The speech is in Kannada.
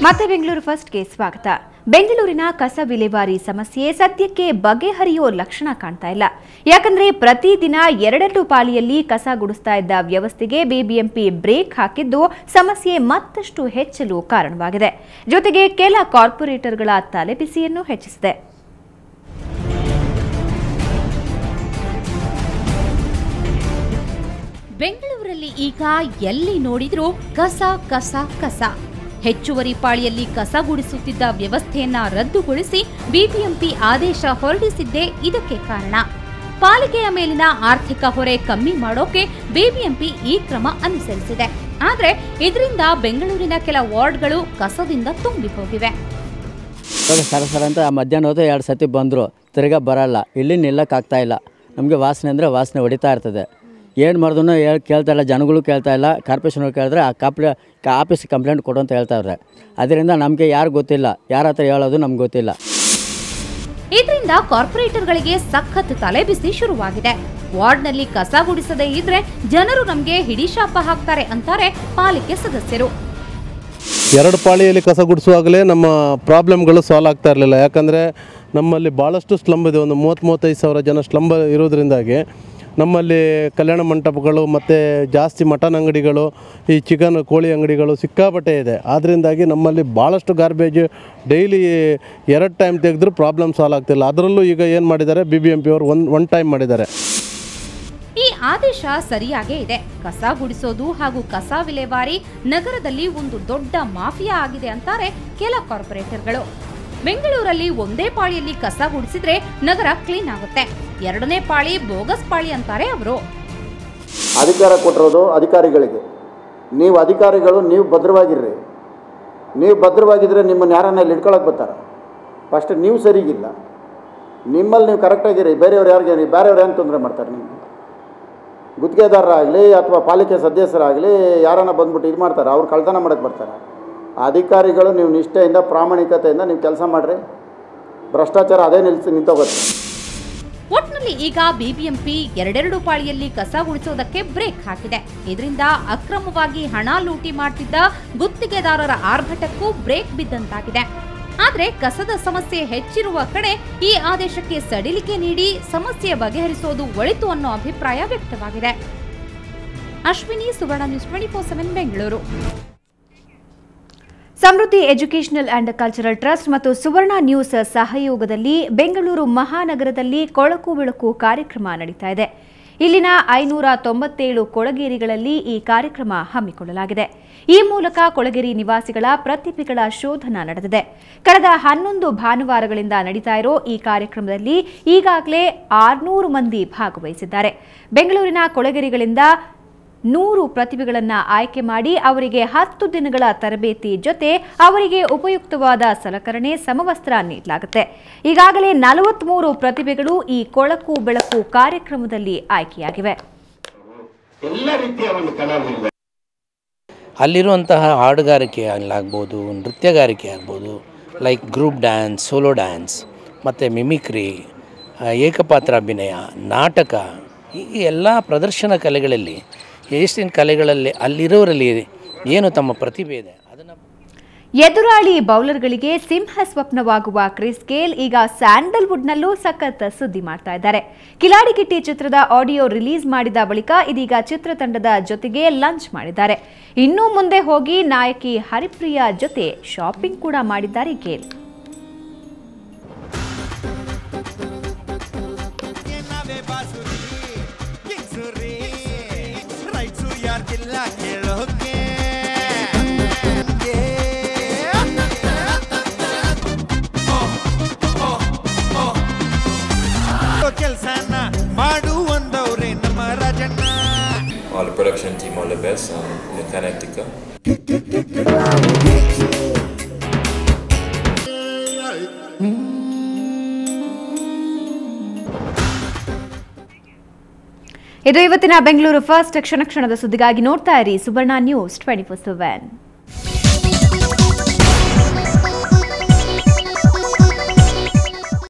ಮತ್ತೆ ಬೆಂಗಳೂರು ಫಸ್ಟ್ಗೆ ಸ್ವಾಗತ. ಬೆಂಗಳೂರಿನ ಕಸ ವಿಲೇವಾರಿ ಸಮಸ್ಯೆ ಸದ್ಯಕ್ಕೆ ಬಗೆಹರಿಯೋ ಲಕ್ಷಣ ಕಾಣ್ತಾ ಇಲ್ಲ. ಯಾಕಂದ್ರೆ ಪ್ರತಿದಿನ ಎರಡೆರಡು ಪಾಳಿಯಲ್ಲಿ ಕಸ ಗುಡಿಸ್ತಾ ಇದ್ದ ವ್ಯವಸ್ಥೆಗೆ ಬಿಬಿಎಂಪಿ ಬ್ರೇಕ್ ಹಾಕಿದ್ದು ಸಮಸ್ಯೆ ಮತ್ತಷ್ಟು ಹೆಚ್ಚಲು ಕಾರಣವಾಗಿದೆ. ಜೊತೆಗೆ ಕೆಲ ಕಾರ್ಪೊರೇಟರ್ಗಳ ತಲೆಬಿಸಿಯನ್ನು ಹೆಚ್ಚಿಸಿದೆ. ಬೆಂಗಳೂರಲ್ಲಿ ಈಗ ಎಲ್ಲಿ ನೋಡಿದ್ರೂ ಕಸ ಕಸ ಕಸ. ಹೆಚ್ಚುವರಿ ಪಾಳಿಯಲ್ಲಿ ಕಸ ಗುಡಿಸುತ್ತಿದ್ದ ವ್ಯವಸ್ಥೆಯನ್ನ ರದ್ದುಗೊಳಿಸಿ ಬಿಬಿಎಂಪಿ ಆದೇಶ ಹೊರಡಿಸಿದ್ದೇ ಇದಕ್ಕೆ ಕಾರಣ. ಪಾಲಿಕೆಯ ಮೇಲಿನ ಆರ್ಥಿಕ ಹೊರೆ ಕಮ್ಮಿ ಮಾಡೋಕೆ ಬಿಬಿಎಂಪಿ ಈ ಕ್ರಮ ಅನುಸರಿಸಿದೆ. ಆದ್ರೆ ಇದರಿಂದ ಬೆಂಗಳೂರಿನ ಕೆಲ ವಾರ್ಡ್ಗಳು ಕಸದಿಂದ ತುಂಬಿ ಹೋಗಿವೆ. ಸರ ಅಂತ ಮಧ್ಯಾಹ್ನ ಹೋದ 2 ಸತಿ ಬಂದರು, ತಿರ್ಗಾ ಬರಲ್ಲ. ಇಲ್ಲಿ ನಿಲ್ಲಕ್ಕಾಗ್ತಾ ಇಲ್ಲ. ನಮಗೆ ವಾಸನೆ ಅಂದರೆ ವಾಸನೆ ಹೊಡಿತಾ ಇರ್ತದೆ. ಏನು ಮಾಡಿದ್ರು ಕೇಳ್ತಾ ಇಲ್ಲ, ಜನಗಳು ಕೇಳ್ತಾ ಇಲ್ಲ. ಕಾರ್ಪೊರೇಷನ್ಗಳು ಕೇಳಿದ್ರೆ ಆಫೀಸ್ ಕಂಪ್ಲೇಂಟ್ ಕೊಡು ಅಂತ ಹೇಳ್ತಾವ್ರೆ. ಅದರಿಂದ ನಮಗೆ ಯಾರು ಗೊತ್ತಿಲ್ಲ, ಯಾರ ಹತ್ರ ಹೇಳೋದು ನಮ್ಗೆ ಗೊತ್ತಿಲ್ಲ. ಇದರಿಂದ ಕಾರ್ಪೊರೇಟರ್ಗಳಿಗೆ ಸಖತ್ ತಲೆಬಿಸಿ ಶುರುವಾಗಿದೆ. ವಾರ್ಡ್ನಲ್ಲಿ ಕಸ ಗುಡಿಸದೇ ಇದ್ರೆ ಜನರು ನಮಗೆ ಹಿಡಿಶಾಪ ಹಾಕ್ತಾರೆ ಅಂತಾರೆ ಪಾಲಿಕೆ ಸದಸ್ಯರು. 2 ಪಾಳಿಯಲ್ಲಿ ಕಸ ಗುಡಿಸುವಾಗಲೇ ನಮ್ಮ ಪ್ರಾಬ್ಲಮ್ಗಳು ಸಾಲ್ವ್ ಆಗ್ತಾ ಇರಲಿಲ್ಲ. ಯಾಕಂದರೆ ನಮ್ಮಲ್ಲಿ ಭಾಳಷ್ಟು ಸ್ಲಮ್ ಇದೆ. ಒಂದು 30-35 ಸಾವಿರ ಜನ ಸ್ಲಮ್ ಇರೋದ್ರಿಂದಾಗಿ ನಮ್ಮಲ್ಲಿ ಕಲ್ಯಾಣ ಮಂಟಪಗಳು ಮತ್ತು ಜಾಸ್ತಿ ಮಟನ್ ಅಂಗಡಿಗಳು, ಈ ಚಿಕನ್ ಕೋಳಿ ಅಂಗಡಿಗಳು ಸಿಕ್ಕಾಪಟ್ಟೆ ಇದೆ. ಆದ್ದರಿಂದಾಗಿ ನಮ್ಮಲ್ಲಿ ಭಾಳಷ್ಟು ಗಾರ್ಬೇಜ್ ಡೈಲಿ 2 ಟೈಮ್ ತೆಗೆದ್ರೂ ಪ್ರಾಬ್ಲಮ್ ಸಾಲ್ವ್ ಆಗ್ತಿಲ್ಲ. ಅದರಲ್ಲೂ ಈಗ ಏನು ಮಾಡಿದ್ದಾರೆ, ಬಿಬಿಎಂಪಿ ಅವರು ಒನ್ ಟೈಮ್ ಮಾಡಿದ್ದಾರೆ. ಈ ಆದೇಶ ಸರಿಯಾಗೇ ಇದೆ. ಕಸ ಗುಡಿಸೋದು ಹಾಗೂ ಕಸ ವಿಲೇವಾರಿ ನಗರದಲ್ಲಿ ಒಂದು ದೊಡ್ಡ ಮಾಫಿಯಾ ಆಗಿದೆ ಅಂತಾರೆ ಕೆಲ ಕಾರ್ಪೊರೇಟರ್ಗಳು. ಬೆಂಗಳೂರಲ್ಲಿ ಒಂದೇ ಪಾಳಿಯಲ್ಲಿ ಕಸ ಗುಡಿಸಿದ್ರೆ ನಗರ ಕ್ಲೀನ್ ಆಗುತ್ತೆ, 2ನೇ ಪಾಳಿ ಬೋಗಸ್ ಪಾಳಿ ಅಂತಾರೆ ಅವರು. ಅಧಿಕಾರ ಕೊಟ್ಟಿರೋದು ಅಧಿಕಾರಿಗಳಿಗೆ. ನೀವು ಅಧಿಕಾರಿಗಳು ನೀವು ಭದ್ರವಾಗಿರ್ರಿ. ನೀವು ಭದ್ರವಾಗಿದ್ದರೆ ನಿಮ್ಮನ್ನು ಯಾರನ್ನ ಇಲ್ಲಿ ಇಟ್ಕೊಳಕ್ಕೆ ಬರ್ತಾರೆ. ಫಸ್ಟ್ ನೀವು ಸರಿಗಿಲ್ಲ, ನಿಮ್ಮಲ್ಲಿ ನೀವು ಕರೆಕ್ಟಾಗಿರಿ. ಬೇರೆಯವ್ರು ಯಾರಿಗೆ ಬೇರೆಯವ್ರು ಏನು ತೊಂದರೆ ಮಾಡ್ತಾರೆ? ನಿಮಗೆ ಗುತ್ತಿಗೆದಾರರಾಗಲಿ ಅಥವಾ ಪಾಲಿಕೆ ಸದಸ್ಯರಾಗಲಿ ಯಾರನ್ನ ಬಂದ್ಬಿಟ್ಟು ಇದು ಮಾಡ್ತಾರೆ, ಅವ್ರು ಕಳ್ತನ ಮಾಡೋಕ್ಕೆ ಬರ್ತಾರೆ. ಅಧಿಕಾರಿಗಳು ನೀವು ನಿಷ್ಠೆಯಿಂದ ಪ್ರಾಮಾಣಿಕತೆಯಿಂದ ನೀವು ಕೆಲಸ ಮಾಡಿರಿ, ಭ್ರಷ್ಟಾಚಾರ ಅದೇ ನಿಂತೋಗುತ್ತೆ. ಒಟ್ನಲ್ಲಿ ಈಗ ಬಿಬಿಎಂಪಿ ಎರಡೆರಡು ಪಾಳಿಯಲ್ಲಿ ಕಸ ಗುಡಿಸೋದಕ್ಕೆ ಬ್ರೇಕ್ ಹಾಕಿದೆ. ಇದರಿಂದ ಅಕ್ರಮವಾಗಿ ಹಣ ಲೂಟಿ ಮಾಡ್ತಿದ್ದ ಗುತ್ತಿಗೆದಾರರ ಆರ್ಭಟಕ್ಕೂ ಬ್ರೇಕ್ ಬಿದ್ದಂತಾಗಿದೆ. ಆದ್ರೆ ಕಸದ ಸಮಸ್ಯೆ ಹೆಚ್ಚಿರುವ ಕಡೆ ಈ ಆದೇಶಕ್ಕೆ ಸಡಿಲಿಕೆ ನೀಡಿ ಸಮಸ್ಯೆ ಬಗೆಹರಿಸೋದು ಒಳಿತು ಅನ್ನೋ ಅಭಿಪ್ರಾಯ ವ್ಯಕ್ತವಾಗಿದೆ. Ashwini, Suvarna news 24/7 Bengaluru. Samruddhi educational and cultural trust ಮತ್ತು ಸುವರ್ಣ ನ್ಯೂಸ್ ಸಹಯೋಗದಲ್ಲಿ ಬೆಂಗಳೂರು ಮಹಾನಗರದಲ್ಲಿ ಕೊಳಕು ಬೆಳಕು ಕಾರ್ಯಕ್ರಮ ನಡೀತಾ ಇದೆ. ಇಲ್ಲಿನ 597 ಕೊಳಗೇರಿಗಳಲ್ಲಿ ಈ ಕಾರ್ಯಕ್ರಮ ಹಮ್ಮಿಕೊಳ್ಳಲಾಗಿದೆ. ಈ ಮೂಲಕ ಕೊಳಗೇರಿ ನಿವಾಸಿಗಳ ಪ್ರತಿಭೆಗಳ ಶೋಧನ ನಡೆದಿದೆ. ಕಳೆದ 11 ಭಾನುವಾರಗಳಿಂದ ನಡೀತಾ ಇರೋ ಈ ಕಾರ್ಯಕ್ರಮದಲ್ಲಿ ಈಗಾಗಲೇ 600 ಮಂದಿ ಭಾಗವಹಿಸಿದ್ದಾರೆ. ಬೆಂಗಳೂರಿನ ಕೊಳಗೇರಿಗಳಿಂದ 100 ಪ್ರತಿಭೆಗಳನ್ನು ಆಯ್ಕೆ ಮಾಡಿ ಅವರಿಗೆ 10 ದಿನಗಳ ತರಬೇತಿ ಜೊತೆ ಅವರಿಗೆ ಉಪಯುಕ್ತವಾದ ಸಲಕರಣೆ, ಸಮವಸ್ತ್ರ ನೀಡಲಾಗುತ್ತೆ. ಈಗಾಗಲೇ 43 ಪ್ರತಿಭೆಗಳು ಈ ಕೊಳಕು ಬೆಳಕು ಕಾರ್ಯಕ್ರಮದಲ್ಲಿ ಆಯ್ಕೆಯಾಗಿವೆ. ಅಲ್ಲಿರುವಂತಹ ಹಾಡುಗಾರಿಕೆ ಆಗ್ಬೋದು, ನೃತ್ಯಗಾರಿಕೆ ಆಗ್ಬೋದು, like group dance, solo dance ಮತ್ತು ಮಿಮಿಕ್ರಿ, ಏಕಪಾತ್ರ ಅಭಿನಯ, ನಾಟಕ, ಹೀಗೆ ಎಲ್ಲ ಪ್ರದರ್ಶನ ಕಲೆಗಳಲ್ಲಿ ಎಷ್ಟಿನ ಕಲೆಗಳಲ್ಲಿ ಅಲ್ಲಿರೋರಲ್ಲಿ ಏನು ತಮ್ಮ ಪ್ರತಿಭೆ ಇದೆ ಅದನ್ನು ಎದುರಾಳಿ ಬೌಲರ್ಗಳಿಗೆ ಸಿಂಹ ಸ್ವಪ್ನವಾಗುವ ಕ್ರಿಸ್ ಗೇಲ್ ಈಗ ಸ್ಯಾಂಡಲ್ವುಡ್ನಲ್ಲೂ ಸಖತ್ ಸುದ್ದಿ ಮಾಡ್ತಾ ಇದ್ದಾರೆ. ಕಿಲಾಡಿ ಕಿಟ್ಟಿ ಚಿತ್ರದ ಆಡಿಯೋ ರಿಲೀಸ್ ಮಾಡಿದ ಬಳಿಕ ಇದೀಗ ಚಿತ್ರತಂಡದ ಜೊತೆಗೆ ಲಂಚ್ ಮಾಡಿದ್ದಾರೆ. ಇನ್ನೂ ಮುಂದೆ ಹೋಗಿ ನಾಯಕಿ ಹರಿಪ್ರಿಯಾ ಜೊತೆ ಶಾಪಿಂಗ್ ಕೂಡ ಮಾಡಿದ್ದಾರೆ GAIL. All the production team, all the best, the Connecticut. ಇದು ಇವತ್ತಿನ ಬೆಂಗಳೂರು ಫಸ್ಟ್ ಕ್ಷಣ ಕ್ಷಣದ ಸುದ್ದಿಗಾಗಿ ನೋಡ್ತಾ ಇರಿ ಸುವರ್ಣ ನ್ಯೂಸ್ 24/7.